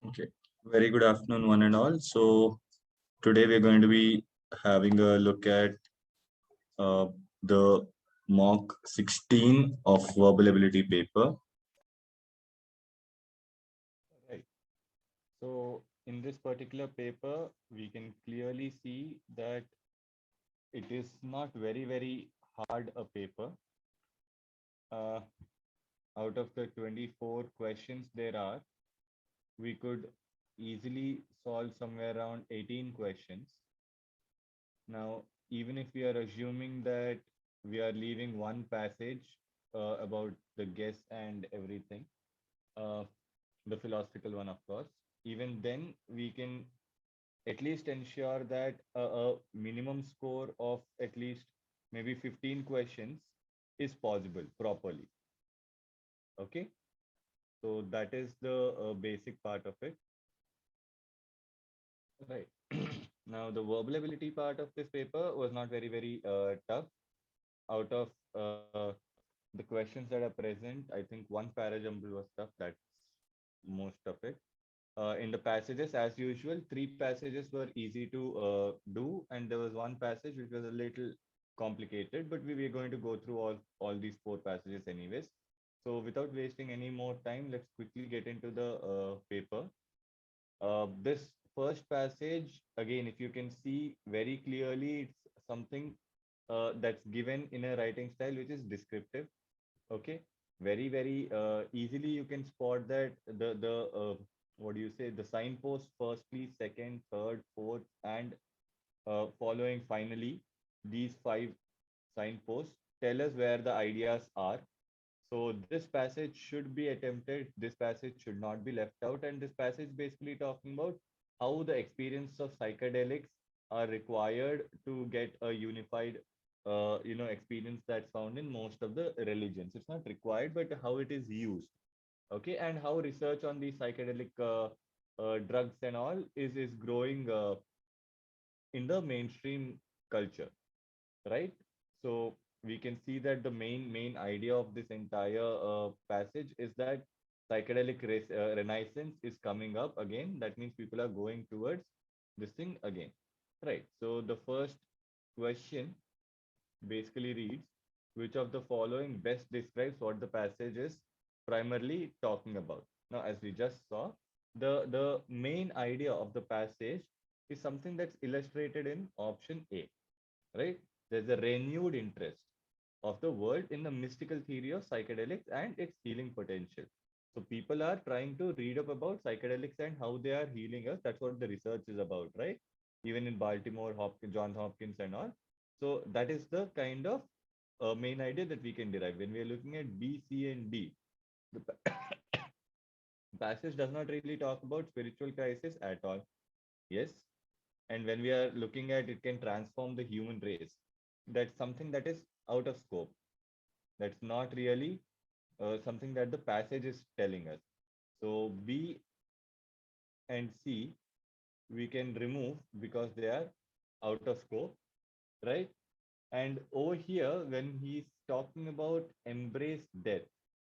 Okay. Very good afternoon, one and all. So today we're going to be having a look at uh, the mock 16 of verbal ability paper. Right. So in this particular paper, we can clearly see that it is not very hard a paper. Uh, Out of the 24 questions there are, we could easily solve somewhere around 18 questions. Now, even if we are assuming that we are leaving one passage about the guess and everything, uh, the philosophical one, of course, even then we can at least ensure that a minimum score of at least maybe 15 questions is possible properly. Okay, so that is the basic part of it. Right. Now the verbal ability part of this paper was not very tough. Out of the questions that are present, I think one parajumble was tough. That's most of it. In the passages, as usual, three passages were easy to do, and there was one passage which was a little complicated, but we were going to go through all these four passages anyways. So without wasting any more time, let's quickly get into the paper. This first passage, again, if you can see very clearly, it's something that's given in a writing style which is descriptive. Okay, very easily you can spot that the what do you say, the signpost firstly, second, third, fourth, and following finally, these five signposts tell us where the ideas are. So this passage should be attempted, this passage should not be left out, and this passage basically talking about how the experience of psychedelics are required to get a unified experience that's found in most of the religions. It's not required, but how it is used. Okay, and how research on these psychedelic drugs and all is growing in the mainstream culture, right? So we can see that the main idea of this entire passage is that psychedelic renaissance is coming up again. That means people are going towards this thing again, right? So the first question basically reads, which of the following best describes what the passage is primarily talking about? Now, as we just saw, the main idea of the passage is something that's illustrated in option A, right? There's a renewed interest of the world in the mystical theory of psychedelics and its healing potential. So people are trying to read up about psychedelics and how they are healing us. That's what the research is about, right? Even in Baltimore, Hopkins, Johns Hopkins, and all. So that is the kind of main idea that we can derive when we are looking at B, C, and D. The passage does not really talk about spiritual crisis at all. Yes, and when we are looking at it can transform the human race, that's something that is out of scope. That's not really something that the passage is telling us. So B and C we can remove because they are out of scope, right? And over here, when he's talking about embrace death,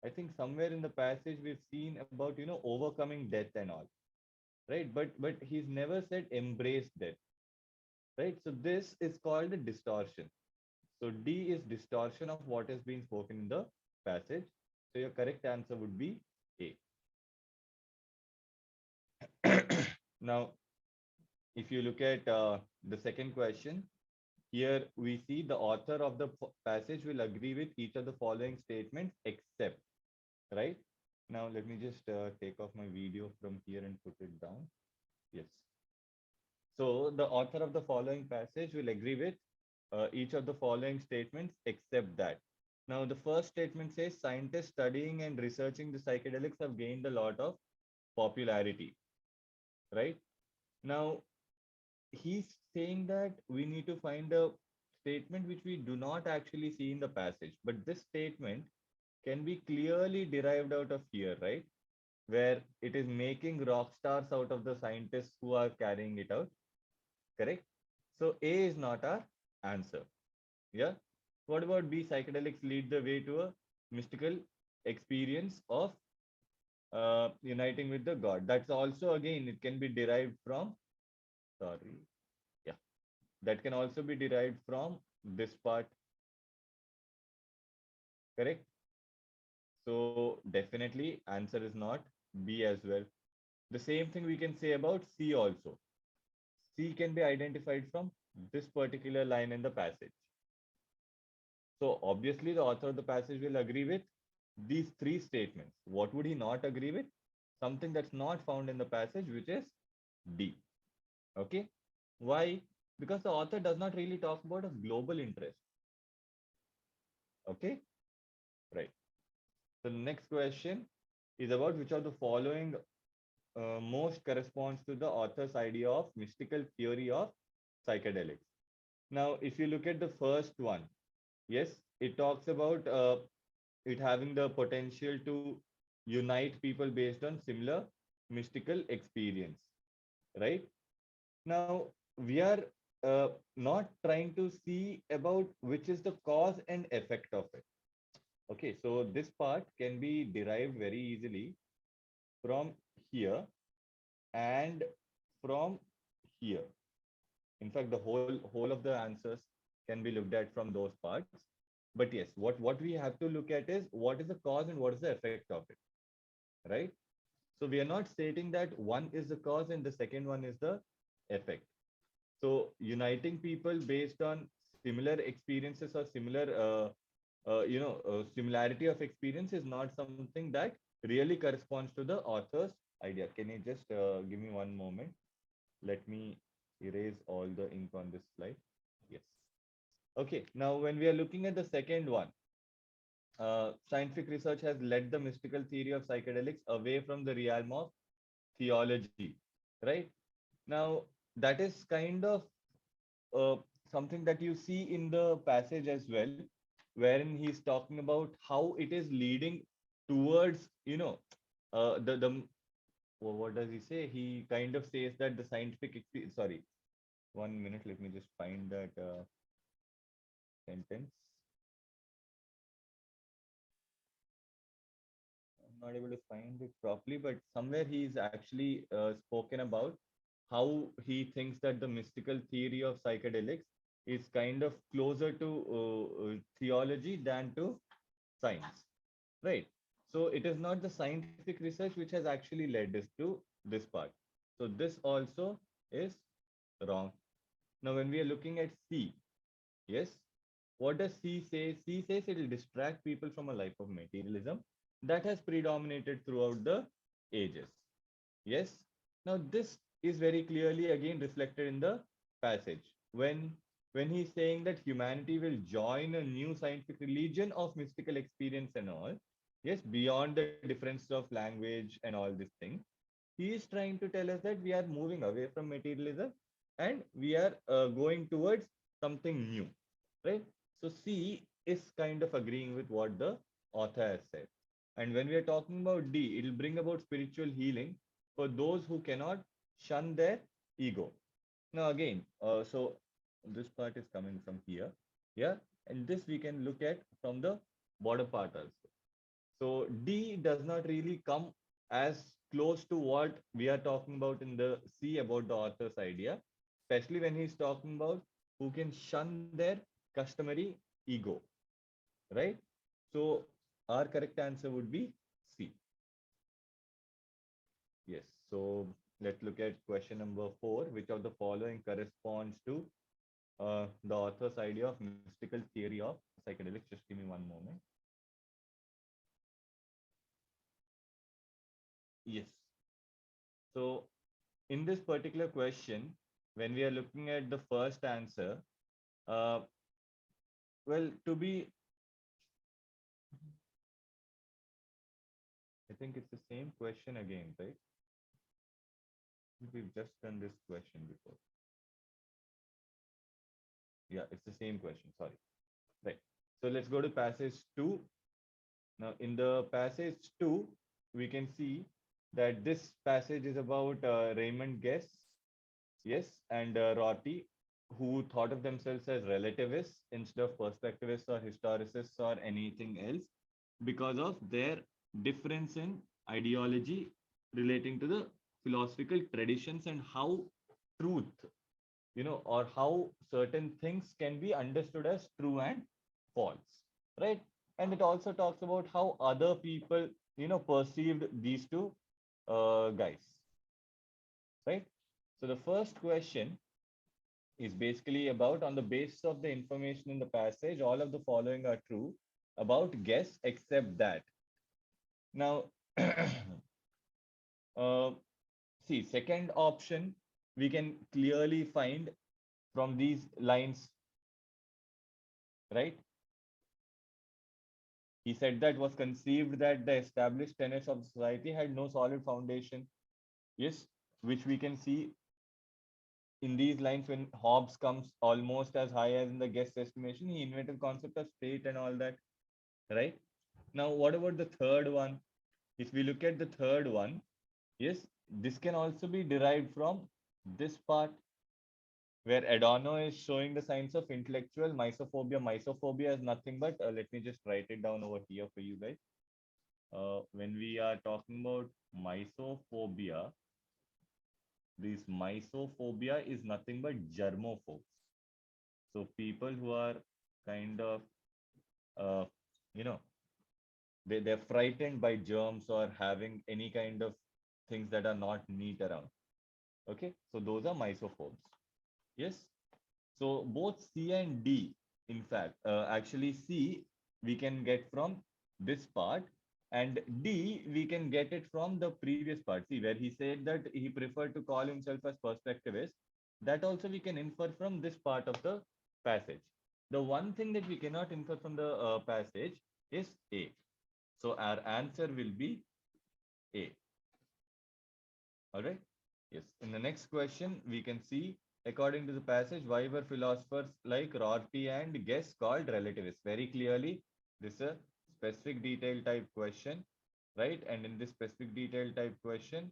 I think somewhere in the passage we've seen about overcoming death and all, right? But he's never said embrace death, right? So this is called a distortion. So D is distortion of what has been spoken in the passage. So your correct answer would be A. Now, if you look at the second question, here we see the author of the passage will agree with each of the following statements except, right? Now, let me just take off my video from here and put it down. Yes. So the author of the following passage will agree with each of the following statements except that. Now, the first statement says scientists studying and researching the psychedelics have gained a lot of popularity, right? Now, he's saying that we need to find a statement which we do not actually see in the passage, but this statement can be clearly derived out of here, right? Where it is making rock stars out of the scientists who are carrying it out, correct? So A is not our answer. Yeah. What about B? Psychedelics lead the way to a mystical experience of uniting with the God. That's also, again, it can be derived from, sorry, yeah, that can also be derived from this part, correct? So definitely answer is not B as well. The same thing we can say about C also. C can be identified from this particular line in the passage. So obviously the author of the passage will agree with these three statements. What would he not agree with? Something that's not found in the passage, which is D. Okay. Why? Because the author does not really talk about a global interest. Okay. Right. So the next question is about which of the following most corresponds to the author's idea of mystical theory of psychedelics. Now, if you look at the first one, yes, it talks about it having the potential to unite people based on similar mystical experience, right? Now, we are not trying to see about which is the cause and effect of it. Okay, so this part can be derived very easily from here and from here. In fact, the whole of the answers can be looked at from those parts. But yes, what we have to look at is what is the cause and what is the effect of it, right? So we are not stating that one is the cause and the second one is the effect. So uniting people based on similar experiences or similar, similarity of experience is not something that really corresponds to the author's idea. Can you just give me one moment? Let me erase all the ink on this slide. Yes. Okay. Now, when we are looking at the second one, scientific research has led the mystical theory of psychedelics away from the realm of theology, right? Now, that is kind of uh, something that you see in the passage as well, wherein he's talking about how it is leading towards, the what does he say? He kind of says that the scientific experience, sorry, 1 minute, let me just find that sentence. I'm not able to find it properly, but somewhere he's actually spoken about how he thinks that the mystical theory of psychedelics is kind of closer to theology than to science, right? So it is not the scientific research which has actually led us to this part. So this also is wrong. Now, when we are looking at C, yes, what does C say? C says it will distract people from a life of materialism that has predominated throughout the ages. Yes. Now, this is very clearly again reflected in the passage when he's saying that humanity will join a new scientific religion of mystical experience and all. Yes, beyond the difference of language and all these things, he is trying to tell us that we are moving away from materialism and we are going towards something new, right? So C is kind of agreeing with what the author has said. And when we are talking about D, it will bring about spiritual healing for those who cannot shun their ego. Now, again, so this part is coming from here. Yeah. And this we can look at from the border part also. So D does not really come as close to what we are talking about in the C about the author's idea, especially when he's talking about who can shun their customary ego, right? So our correct answer would be C. Yes. So let's look at question number 4. Which of the following corresponds to the author's idea of mystical theory of psychedelics? Just give me one moment. Yes. So in this particular question, when we are looking at the first answer, uh, well, to be, I think it's the same question again, right? We've just done this question before. Yeah, it's the same question. Sorry. Right. So let's go to passage 2. Now, in the passage 2, we can see that this passage is about Raymond Guest, yes, and Rorty, who thought of themselves as relativists instead of perspectivists or historicists or anything else because of their difference in ideology relating to the philosophical traditions and how truth, or how certain things can be understood as true and false, right? And it also talks about how other people, perceived these two guys, right? So the first question is basically about, on the basis of the information in the passage, all of the following are true about guess except that. Now, uh, see, second option we can clearly find from these lines, right? He said that was conceived that the established tenets of society had no solid foundation. Yes, which we can see in these lines when Hobbes comes almost as high as in the guess estimation. He invented concept of state and all that, right? Now, what about the third one? If we look at the third one, yes, this can also be derived from this part where Adorno is showing the signs of intellectual misophobia. Misophobia is nothing but, let me just write it down over here for you guys. When we are talking about misophobia, this misophobia is nothing but germophobes. So people who are kind of, uh, you know, they're frightened by germs or having any kind of things that are not neat around. Okay, so those are misophobes. Yes. So both C and D, in fact, actually C we can get from this part, and D we can get it from the previous part. See, where he said that he preferred to call himself as perspectivist, that also we can infer from this part of the passage. The one thing that we cannot infer from the passage is A. So our answer will be A. All right. Yes. In the next question, we can see, according to the passage, why were philosophers like Rorty and Guess called relativists? Very clearly, this is a specific detail type question, right? And in this specific detail type question,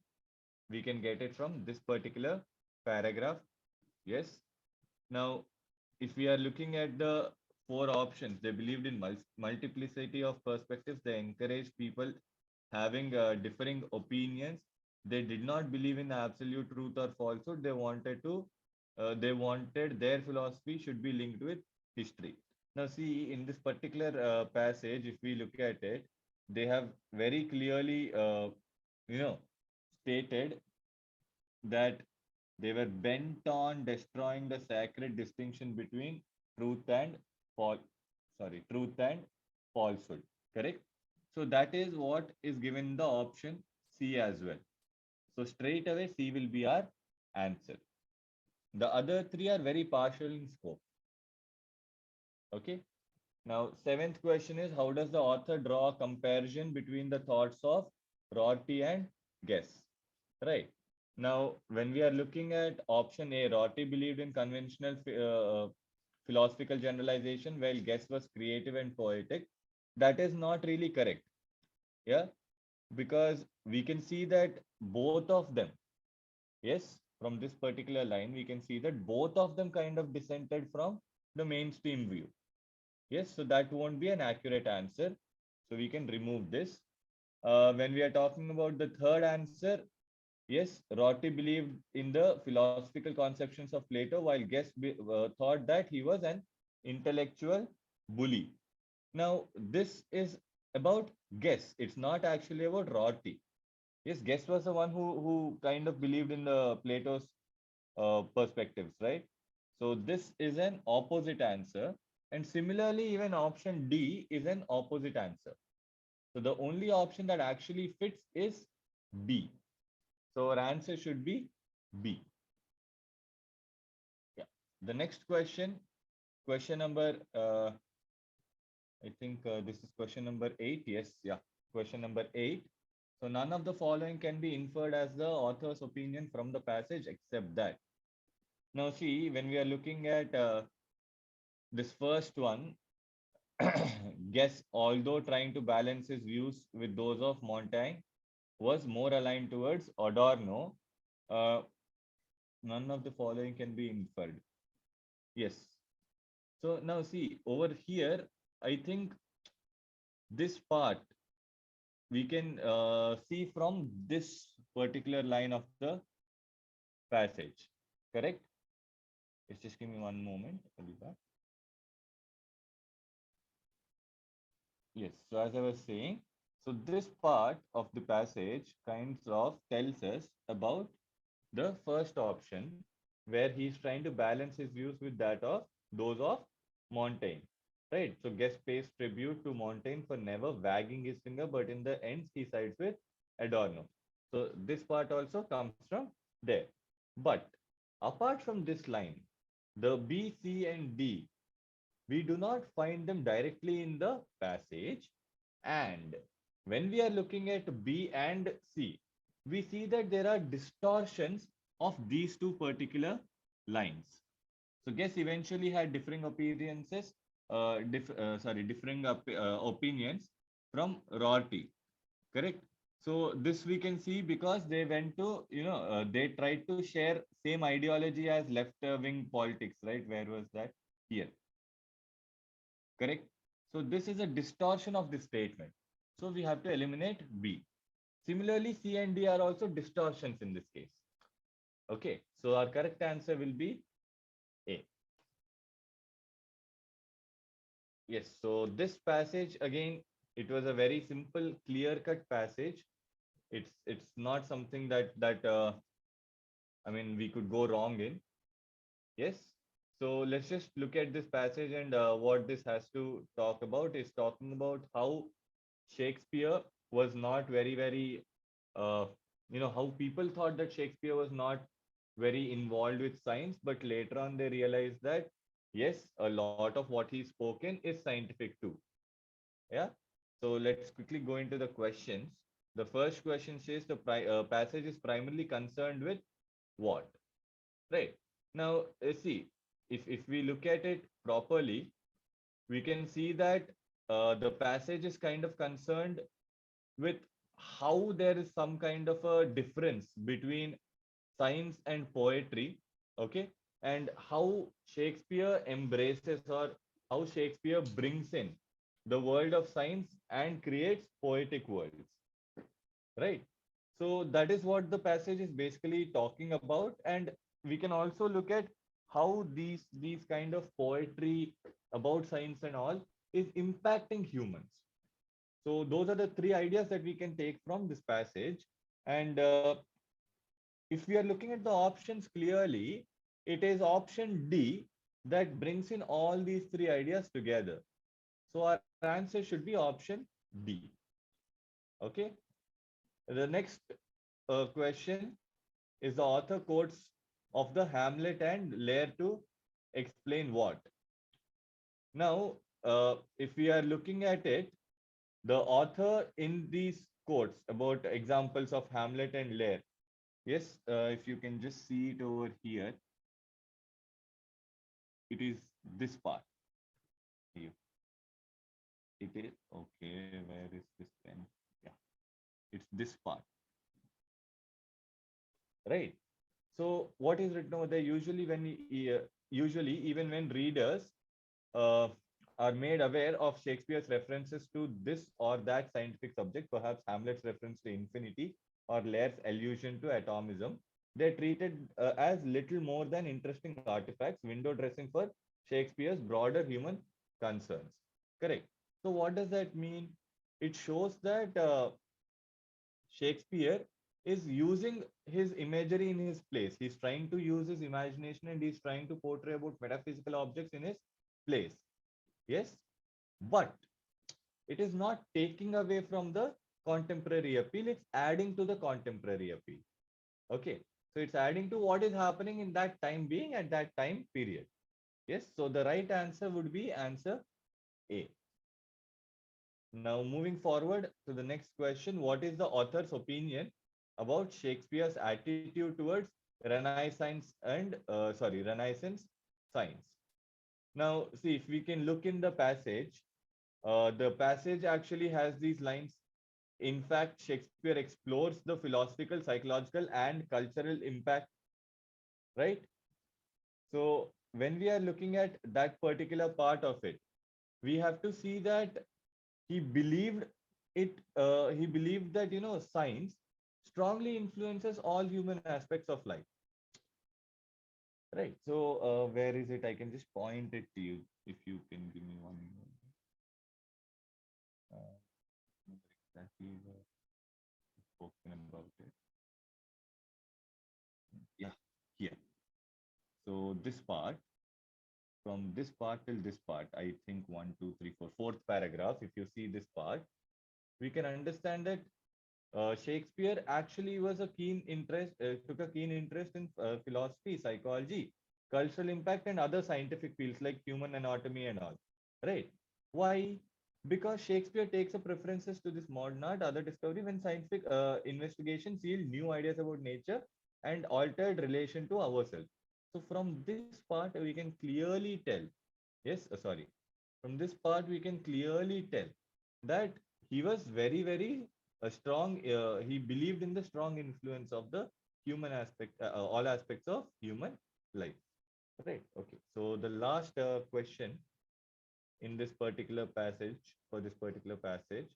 we can get it from this particular paragraph. Yes. Now, if we are looking at the four options, they believed in multiplicity of perspectives. They encouraged people having differing opinions. They did not believe in absolute truth or falsehood. They wanted their philosophy should be linked with history. Now, see, in this particular passage, if we look at it, they have very clearly, you know, stated that they were bent on destroying the sacred distinction between truth and false. Sorry, truth and falsehood. Correct. So that is what is given the option C as well. So straight away C will be our answer. The other three are very partial in scope. Okay. Now, seventh question is, how does the author draw a comparison between the thoughts of Rorty and Guess? Right. Now, when we are looking at option A, Rorty believed in conventional philosophical generalization, while Guess was creative and poetic. That is not really correct. Yeah. Because we can see that both of them, yes, from this particular line, we can see that both of them kind of dissented from the mainstream view. Yes, so that won't be an accurate answer. So we can remove this. When we are talking about the third answer, yes, Rorty believed in the philosophical conceptions of Plato, while Guess thought that he was an intellectual bully. Now, this is about Guess. It's not actually about Rorty. Yes, Guess was the one who kind of believed in the Plato's perspectives, right? So this is an opposite answer. And similarly, even option D is an opposite answer. So the only option that actually fits is B. So our answer should be B. Yeah. The next question number, I think this is question number 8. Yes, yeah. Question number 8. So none of the following can be inferred as the author's opinion from the passage except that. Now see, when we are looking at this first one, Guess, although trying to balance his views with those of Montaigne, was more aligned towards Adorno. Uh, None of the following can be inferred. Yes. So now see, over here, I think this part, we can see from this particular line of the passage, correct? Just give me one moment. I'll be back. Yes, so as I was saying, so this part of the passage kinds of tells us about the first option, where he's trying to balance his views with that of those of Montaigne. Right. So Guest pays tribute to Montaigne for never wagging his finger, but in the end he sides with Adorno. So this part also comes from there. But apart from this line, the B, C, and D, we do not find them directly in the passage. And when we are looking at B and C, we see that there are distortions of these two particular lines. So Guess eventually had differing appearances, differing opinions from Rorty, correct? So this we can see because they went to, they tried to share same ideology as left-wing politics, right? Where was that? Here, correct? So this is a distortion of the statement. So we have to eliminate B. Similarly, C and D are also distortions in this case. Okay, so our correct answer will be A. Yes, so this passage again, it was a very simple, clear-cut passage. It's not something that I mean we could go wrong in. Yes. So let's just look at this passage and what this has to talk about is talking about how Shakespeare was not very uh, how people thought that Shakespeare was not very involved with science, but later on they realized that yes, a lot of what he's spoken is scientific too. Yeah. So let's quickly go into the questions. The first question says the passage is primarily concerned with what? Right. Now, see, if we look at it properly, we can see that the passage is kind of concerned with how there is some kind of a difference between science and poetry, okay, and how Shakespeare embraces or how Shakespeare brings in the world of science and creates poetic worlds, right? So that is what the passage is basically talking about, and we can also look at how these kind of poetry about science and all is impacting humans. So those are the three ideas that we can take from this passage. And if we are looking at the options clearly, it is option D that brings in all these three ideas together. So our answer should be option D. Okay. The next question is the author quotes of the Hamlet and Lear to explain what. Now, if we are looking at it, the author in these quotes about examples of Hamlet and Lear, yes, if you can just see it over here, it is this part. Here. It is okay. Where is this pen? Yeah, it's this part, right? So what is written over there? Usually, even when readers uh, are made aware of Shakespeare's references to this or that scientific subject, perhaps Hamlet's reference to infinity or Lear's allusion to atomism, they're treated as little more than interesting artifacts, window dressing for Shakespeare's broader human concerns. Correct. So what does that mean? It shows that Shakespeare is using his imagery in his place. He's trying to use his imagination and he's trying to portray about metaphysical objects in his place. Yes, but it is not taking away from the contemporary appeal, it's adding to the contemporary appeal. Okay, so it's adding to what is happening in that time being at that time period. Yes, so the right answer would be answer A. Now, moving forward to the next question, what is the author's opinion about Shakespeare's attitude towards Renaissance science? Now, see, if we can look in the passage actually has these lines. In fact, Shakespeare explores the philosophical, psychological, and cultural impact, right? So, when we are looking at that particular part of it, we have to see that he believed he believed that science strongly influences all human aspects of life. Right. So where is it? I can just point it to you if you can give me one moment. Remember exactly where we spoken about it. Yeah, here. So this part, from this part till this part, I think one, two, three, four, fourth paragraph. If you see this part, we can understand that Shakespeare actually took a keen interest in philosophy, psychology, cultural impact, and other scientific fields like human anatomy and all. Right? Why? Because Shakespeare takes a preferences to this modern art, other discovery when scientific investigations yield new ideas about nature and altered relation to ourselves. So from this part, we can clearly tell. Yes, sorry. From this part, we can clearly tell that he was very, very strong. He believed in the strong influence of the human aspect, all aspects of human life. Right. Okay. So the last question in this particular passage, for this particular passage,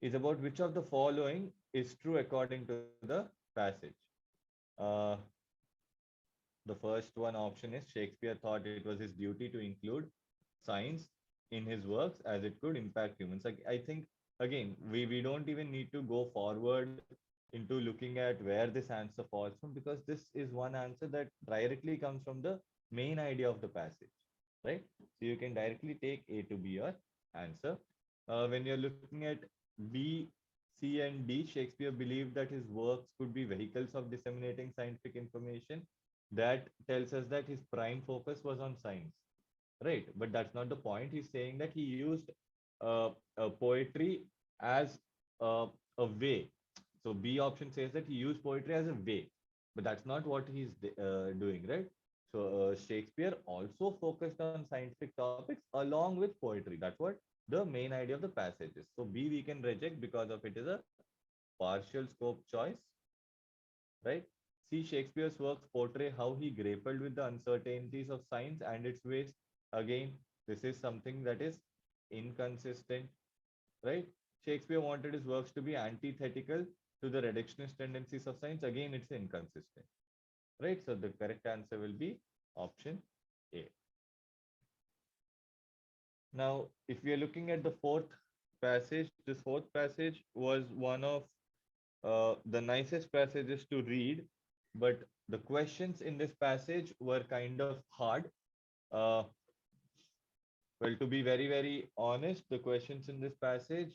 is about which of the following is true according to the passage. Uh, the first one option is Shakespeare thought it was his duty to include science in his works as it could impact humans. Like, I think again we don't even need to go forward into looking at where this answer falls from, because this is one answer that directly comes from the main idea of the passage, right? So you can directly take A to be your answer. When you're looking at B, C, and D, Shakespeare believed that his works could be vehicles of disseminating scientific information. That tells us that his prime focus was on science, right? But that's not the point. He's saying that he used poetry as a way. So B option says that he used poetry as a way, but that's not what he's doing, right? So Shakespeare also focused on scientific topics along with poetry. That's what the main idea of the passage is. So B we can reject because of it is a partial scope choice, right? See, Shakespeare's works portray how he grappled with the uncertainties of science and its ways. Again, this is something that is inconsistent, right? Shakespeare wanted his works to be antithetical to the reductionist tendencies of science. Again, it's inconsistent, right? So the correct answer will be option A. Now, if we are looking at the fourth passage, this fourth passage was one of the nicest passages to read, but the questions in this passage were kind of hard. Uh, well, to be very, very honest, the questions in this passage,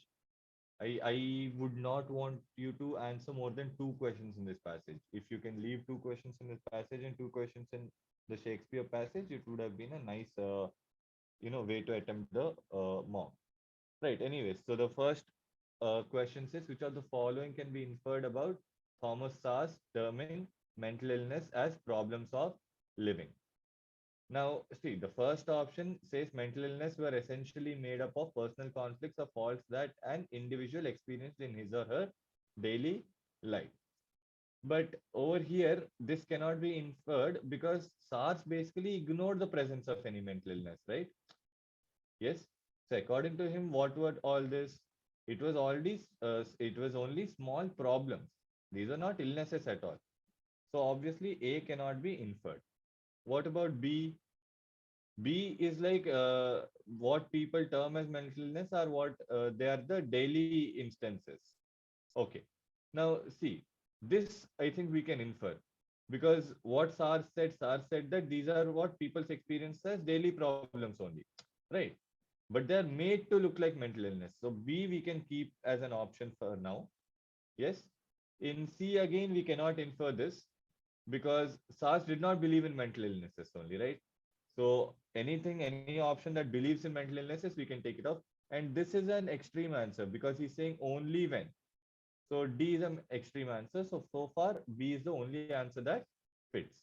I would not want you to answer more than two questions in this passage. If you can leave two questions in this passage and two questions in the Shakespeare passage, it would have been a nice, way to attempt the mock. Right. Anyways, so the first question says, which of the following can be inferred about Thomas Sass terming mental illness as problems of living? Now, see, the first option says mental illness were essentially made up of personal conflicts or faults that an individual experienced in his or her daily life. But over here, this cannot be inferred because SARS basically ignored the presence of any mental illness, right? Yes. So according to him, what were all this? It was only small problems. These are not illnesses at all. So obviously A cannot be inferred. What about B? B is like what people term as mental illness are what they are the daily instances. Okay. Now see, this I think we can infer because what SARS said that these are what people's experience as daily problems only, right? But they're made to look like mental illness. So B we can keep as an option for now. Yes. In C again, we cannot infer this because SARS did not believe in mental illnesses only, right? So any option that believes in mental illnesses, we can take it off. And this is an extreme answer because he's saying only when. So D is an extreme answer. So far, B is the only answer that fits.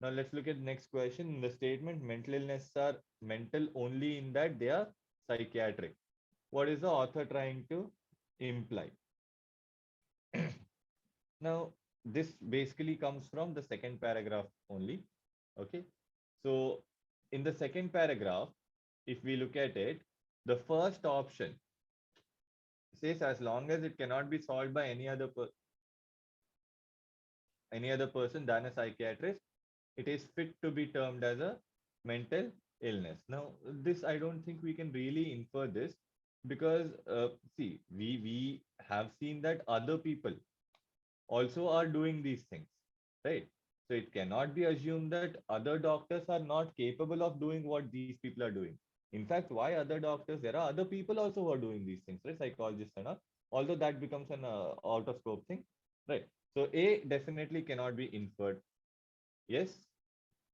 Now let's look at the next question. In the statement, mental illness are mental only in that they are psychiatric. What is the author trying to imply? Now, this basically comes from the second paragraph only. Okay. So in the second paragraph, if we look at it, the first option, says as long as it cannot be solved by any other person than a psychiatrist, it is fit to be termed as a mental illness. Now, this I don't think we can really infer this because see, we have seen that other people also are doing these things, right? So it cannot be assumed that other doctors are not capable of doing what these people are doing. In fact, why other doctors? There are other people also who are doing these things, right? Psychologists and all. Although that becomes an out of scope thing, right? So A definitely cannot be inferred. Yes.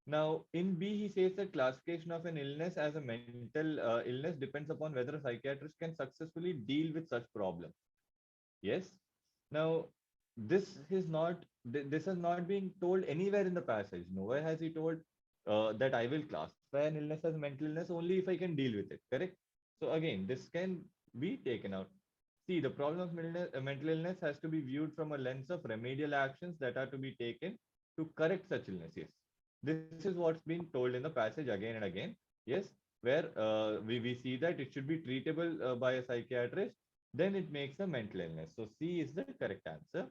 Now, in B, he says that classification of an illness as a mental illness depends upon whether a psychiatrist can successfully deal with such problems. Yes. Now, this is not being told anywhere in the passage. Nowhere has he told that I will classify an illness as mental illness only if I can deal with it. Correct. So again, this can be taken out. See, the problem of mental illness has to be viewed from a lens of remedial actions that are to be taken to correct such illness. Yes. This is what's been told in the passage again and again. Yes, where we see that it should be treatable by a psychiatrist, then it makes a mental illness. So C is the correct answer.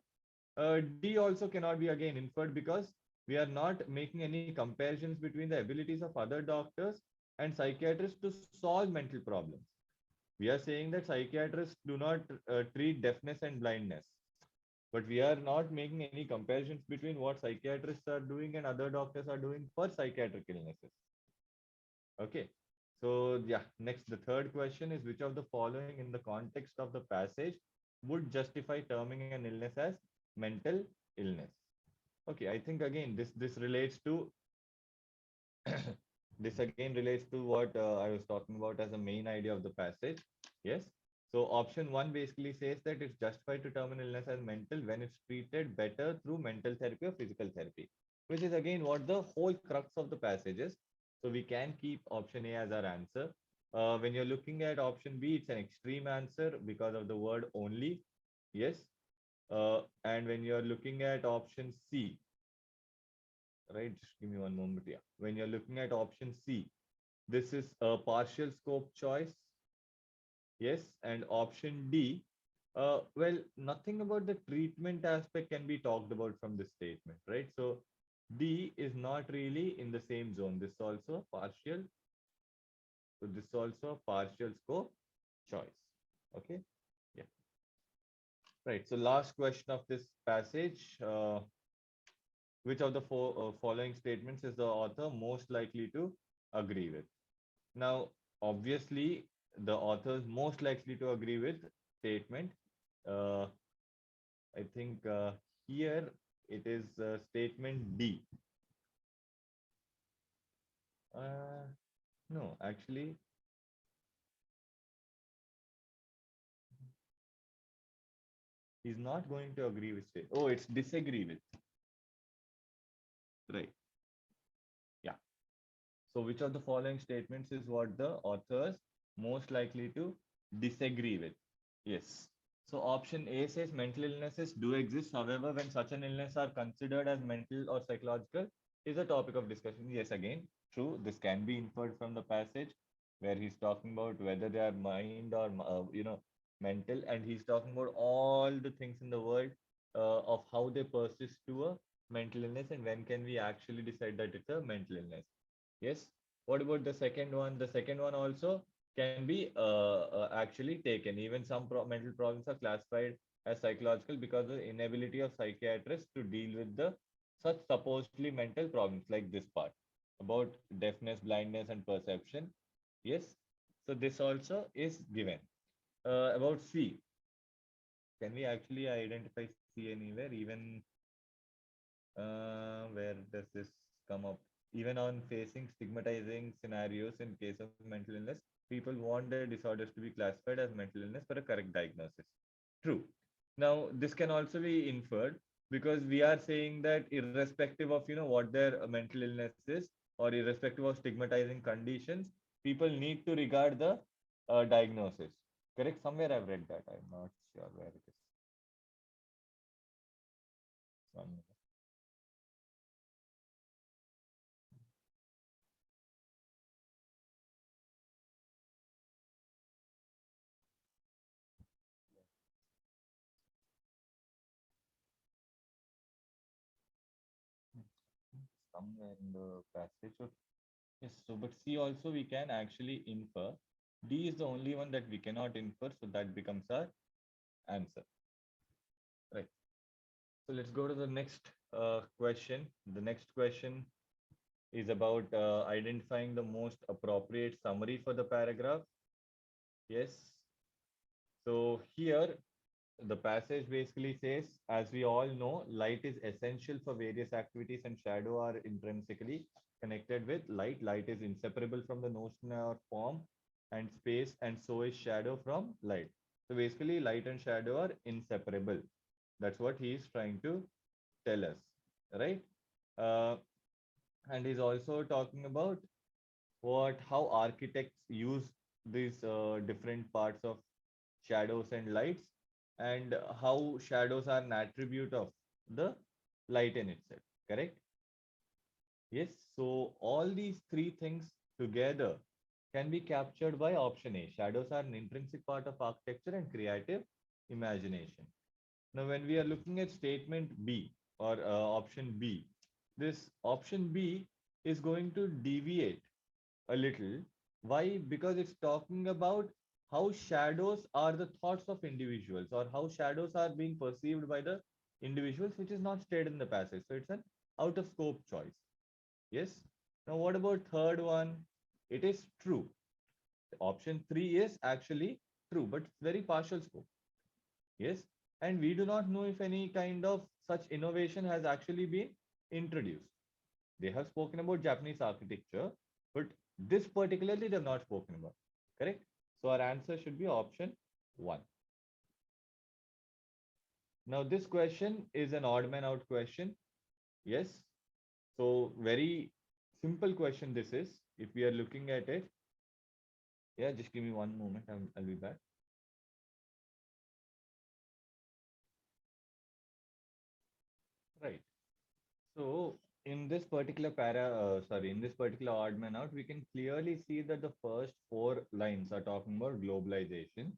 D also cannot be again inferred because we are not making any comparisons between the abilities of other doctors and psychiatrists to solve mental problems. We are saying that psychiatrists do not treat deafness and blindness, but we are not making any comparisons between what psychiatrists are doing and other doctors are doing for psychiatric illnesses. Okay. So yeah, next, the third question is which of the following in the context of the passage would justify terming an illness as mental illness? Okay, I think again this relates to this again relates to what I was talking about as a main idea of the passage. Yes. So option one basically says that it's justified to term an illness as mental when it's treated better through mental therapy or physical therapy, which is again what the whole crux of the passage is. So we can keep option A as our answer. When you're looking at option B, it's an extreme answer because of the word only. Yes. And when you're looking at option C, right? Just give me one moment. Yeah. When you're looking at option C, this is a partial scope choice. Yes. And option D, well, nothing about the treatment aspect can be talked about from this statement, right? So D is not really in the same zone. This is also a partial. So this is also a partial scope choice. Okay. Yeah. Right. So last question of this passage. Which of the following statements is the author most likely to agree with? Now, obviously, the author is most likely to agree with statement. Uh, I think here it is statement D. No, actually, he's not going to agree with state. Oh, it's disagree with. Right. Yeah. So which of the following statements is what the authors most likely to disagree with? Yes. So option A says mental illnesses do exist. However, when such an illness are considered as mental or psychological is a topic of discussion. Yes, again, true. This can be inferred from the passage where he's talking about whether they are mind or, mental. And he's talking about all the things in the world of how they persist to a mental illness and when can we actually decide that it's a mental illness. Yes. What about the second one? The second one also can be actually taken. Even some mental problems are classified as psychological because of the inability of psychiatrists to deal with the such supposedly mental problems like this part about deafness, blindness, and perception. Yes. So this also is given. About C, can we actually identify C anywhere? Even where does this come up? Even on facing stigmatizing scenarios in case of mental illness, people want their disorders to be classified as mental illness for a correct diagnosis. True. Now, this can also be inferred because we are saying that irrespective of what their mental illness is or irrespective of stigmatizing conditions, people need to regard the diagnosis. Correct? Somewhere I've read that. I'm not sure where it is. One somewhere in the passage. So, yes, so but C also we can actually infer. D is the only one that we cannot infer, so that becomes our answer. Right. So let's go to the next question. The next question is about identifying the most appropriate summary for the paragraph. Yes. So here the passage basically says, as we all know, light is essential for various activities and shadow are intrinsically connected with light. Light is inseparable from the notion or form and space, and so is shadow from light. So basically, light and shadow are inseparable. That's what he is trying to tell us, right? Uh, and he's also talking about how architects use these different parts of shadows and lights, and how shadows are an attribute of the light in itself. Correct? Yes. So all these three things together can be captured by option A. Shadows are an intrinsic part of architecture and creative imagination. Now, when we are looking at statement B or option B, this option B is going to deviate a little. Why? Because it's talking about how shadows are the thoughts of individuals, or how shadows are being perceived by the individuals, which is not stated in the passage. So it's an out of scope choice. Yes. Now, what about third one? It is true. Option three is actually true, but very partial scope. Yes. And we do not know if any kind of such innovation has actually been introduced. They have spoken about Japanese architecture, but this particularly they have not spoken about. Correct? So our answer should be option one. Now, this question is an odd man out question. Yes. So very simple question this is. If we are looking at it, yeah, just give me one moment. I'll be back. Right. So in this particular in this particular odd man out, we can clearly see that the first four lines are talking about globalization,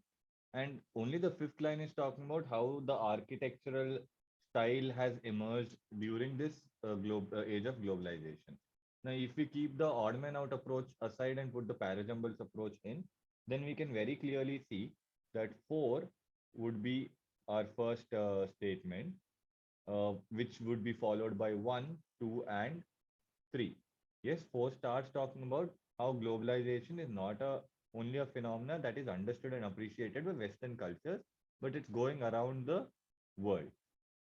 and only the fifth line is talking about how the architectural style has emerged during this age of globalization. Now, if we keep the odd man out approach aside and put the parajumbles approach in, then we can very clearly see that four would be our first statement, which would be followed by 1, 2, and 3. Yes, 4 starts talking about how globalization is not only a phenomena that is understood and appreciated by Western cultures, but it's going around the world.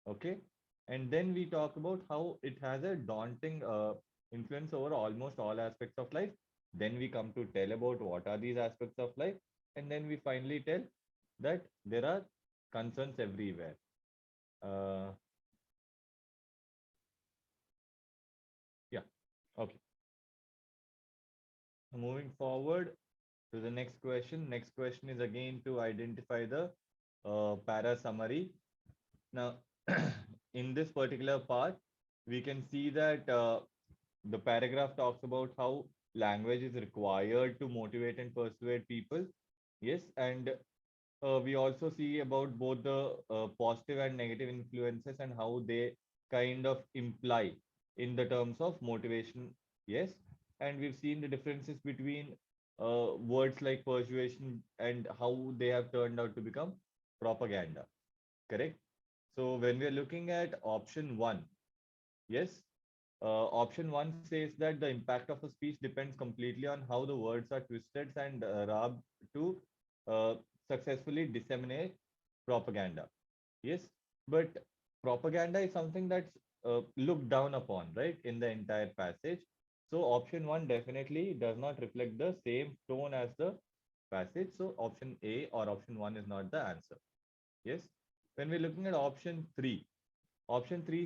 Okay. And then we talk about how it has a daunting influence over almost all aspects of life. Then we come to tell about what are these aspects of life. And then we finally tell that there are concerns everywhere. Uh, yeah. Okay. Moving forward to the next question. Next question is again to identify the para summary. Now, in this particular part, we can see that the paragraph talks about how language is required to motivate and persuade people. Yes, and we also see about both the positive and negative influences and how they kind of imply in the terms of motivation. Yes, and we've seen the differences between words like persuasion and how they have turned out to become propaganda. Correct. So when we are looking at option one, yes, option one says that the impact of a speech depends completely on how the words are twisted and rubbed to uh, successfully disseminate propaganda. Yes, but propaganda is something that's looked down upon, right, in the entire passage. So option one definitely does not reflect the same tone as the passage. So option A or option one is not the answer. Yes. When we're looking at option three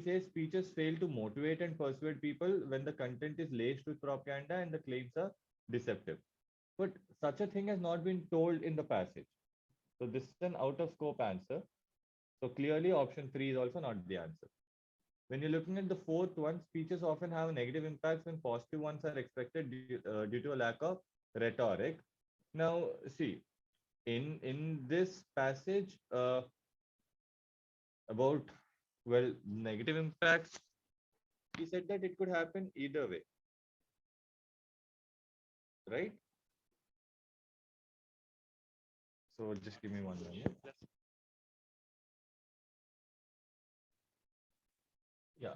says speeches fail to motivate and persuade people when the content is laced with propaganda and the claims are deceptive. But such a thing has not been told in the passage. So this is an out of scope answer. So clearly option three is also not the answer. When you're looking at the fourth one, speeches often have negative impacts when positive ones are expected due to a lack of rhetoric. Now, see, in this passage, about, well, negative impacts, he said that it could happen either way, right? So just give me 1 minute. Yeah.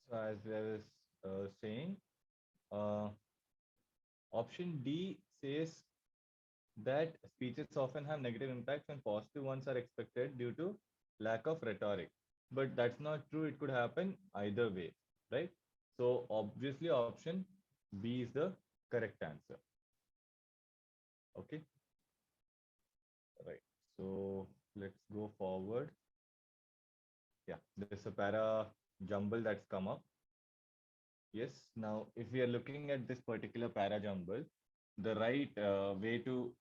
So as I was saying, uh, option D says that speeches often have negative impacts and positive ones are expected due to lack of rhetoric. But that's not true. It could happen either way, right? So obviously option B is the correct answer. Okay. Right. So let's go forward. Yeah, there's a para jumble that's come up. Yes. Now, if we are looking at this particular para jumble, the right way to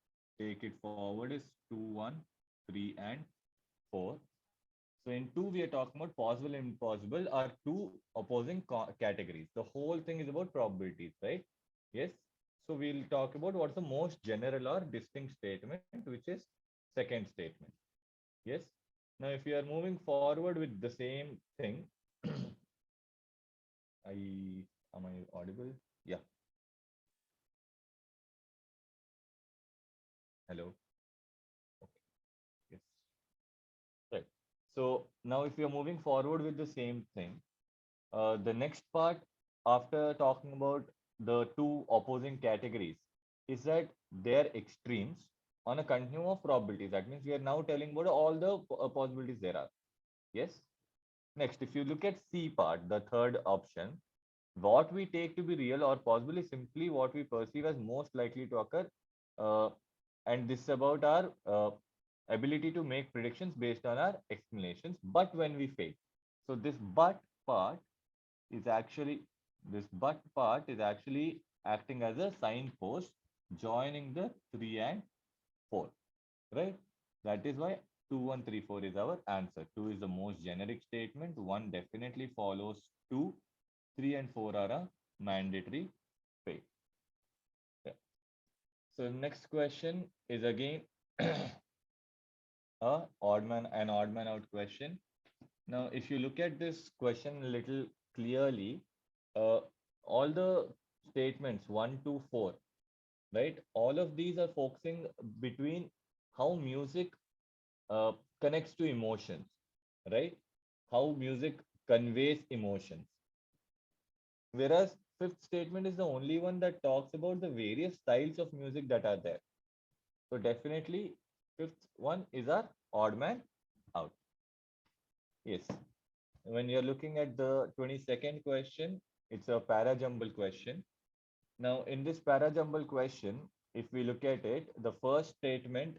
take it forward is 2, 1, 3, and 4. So in 2, we are talking about possible and impossible are two opposing categories. The whole thing is about probabilities, right? Yes. So we'll talk about what's the most general or distinct statement, which is second statement. Yes. Now, if you are moving forward with the same thing, am I audible? Yeah. Hello. Okay. Yes. Right. So now, if you're moving forward with the same thing, the next part after talking about the two opposing categories is that they're extremes on a continuum of probabilities. That means we are now telling about all the possibilities there are. Yes. Next, if you look at C part, the third option, what we take to be real or possible is simply what we perceive as most likely to occur. Uh, and this is about our ability to make predictions based on our explanations. But when we fail, so is actually this but part is actually acting as a signpost joining the 3 and 4, right? That is why 2, 1, 3, 4 is our answer. 2 is the most generic statement. 1 definitely follows 2. 3 and 4 are a mandatory fail. Yeah. So next question is again an odd man out question. Now, if you look at this question a little clearly, uh, all the statements 1 to 4, right? All of these are focusing between how music uh, connects to emotions, right? How music conveys emotions. Whereas fifth statement is the only one that talks about the various styles of music that are there. So definitely fifth one is our odd man out. Yes. When you're looking at the 22nd question, it's a parajumble question. Now, in this parajumble question, if we look at it, the first statement,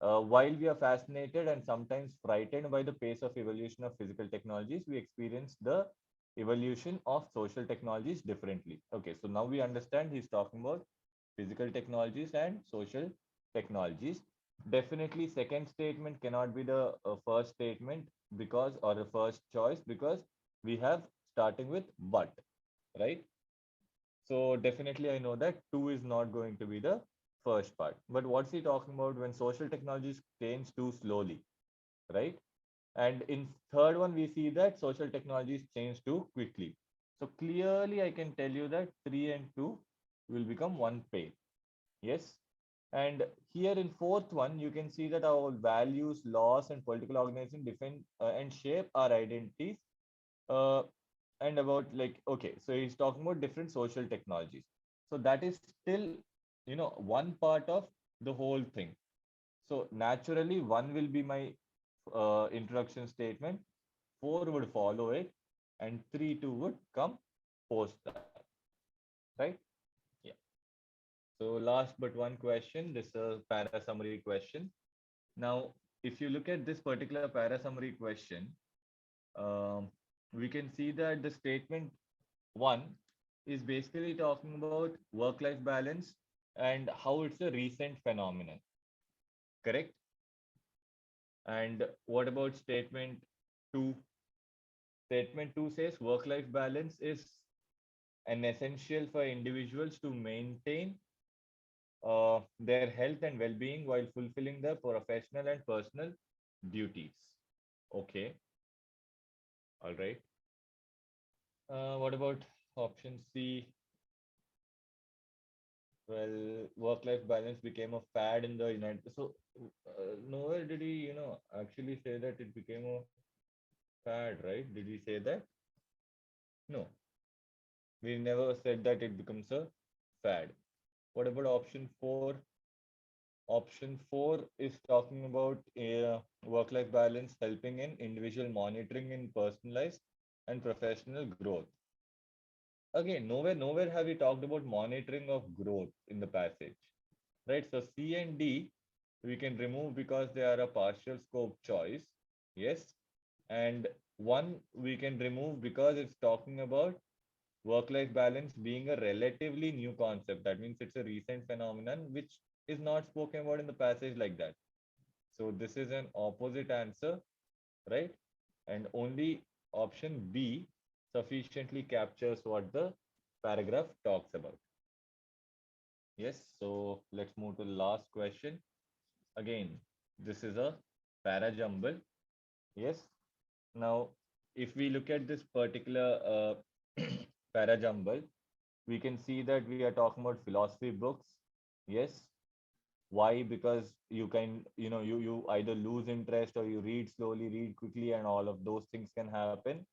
while we are fascinated and sometimes frightened by the pace of evolution of physical technologies, we experience the evolution of social technologies differently. Okay, so now we understand he's talking about physical technologies and social technologies. Definitely, second statement cannot be the first statement because, or the first choice, because we have starting with but, right? So definitely I know that 2 is not going to be the first part. But what's he talking about when social technologies change too slowly, right? And in third one, we see that social technologies change too quickly. So clearly I can tell you that 3 and 2 will become one pair. Yes. And here in fourth one, you can see that our values, laws, and political organization define and shape our identities. Uh, and about like, okay, so he's talking about different social technologies. So that is still, one part of the whole thing. So naturally, one will be my introduction statement, 4 would follow it, and 3, 2 would come post that, right? Yeah. So last but one question, this is a para summary question. Now, if you look at this particular para summary question, um, we can see that the statement 1 is basically talking about work-life balance and how it's a recent phenomenon, correct? And what about statement 2? Statement 2 says work-life balance is an essential for individuals to maintain their health and well-being while fulfilling their professional and personal duties. Okay, all right. What about option C? Well, work-life balance became a fad in the United. So nowhere did he, actually say that it became a fad, right? Did he say that? No, we never said that it becomes a fad. What about option four? Option four is talking about work-life balance helping in individual monitoring in personalized and professional growth. Again, nowhere have we talked about monitoring of growth in the passage, right? So C and D we can remove because they are a partial scope choice. Yes. And one we can remove because it's talking about work-life balance being a relatively new concept. That means it's a recent phenomenon which is not spoken about in the passage like that. So this is an opposite answer, right? And only option B sufficiently captures what the paragraph talks about. Yes, so let's move to the last question. Again, this is a para jumble. Yes. Now, if we look at this particular para jumble, we can see that we are talking about philosophy books. Yes. Why? Because you can, you either lose interest or you read slowly, read quickly, and all of those things can happen.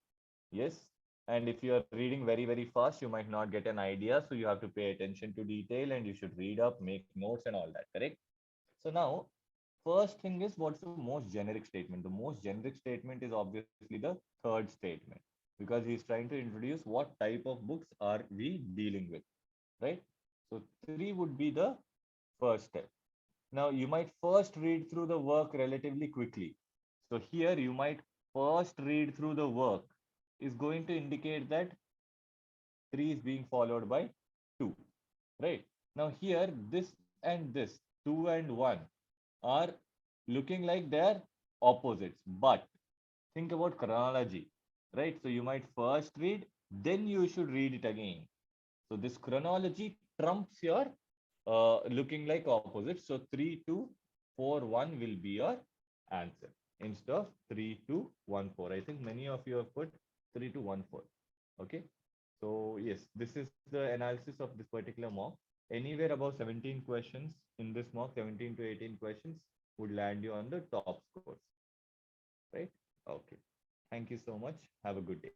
Yes. And if you are reading very, very fast, you might not get an idea. So you have to pay attention to detail and you should read up, make notes, and all that. Correct. So now, first thing is what's the most generic statement? The most generic statement is obviously the third statement because he's trying to introduce what type of books are we dealing with, right? So three would be the first step. Now you might first read through the work relatively quickly. So here you might first read through the work is going to indicate that 3 is being followed by 2, right? Now here this and this, 2 and 1 are looking like they're opposites, but think about chronology, right? So you might first read, then you should read it again. So this chronology trumps your looking like opposites. So 3, 2, 4, 1 will be your answer instead of 3, 2, 1, 4. I think many of you have put 3, 2, 1, 4. Okay. So yes, this is the analysis of this particular mock. Anywhere above 17 questions in this mock, 17 to 18 questions would land you on the top scores, right? Okay. Thank you so much. Have a good day.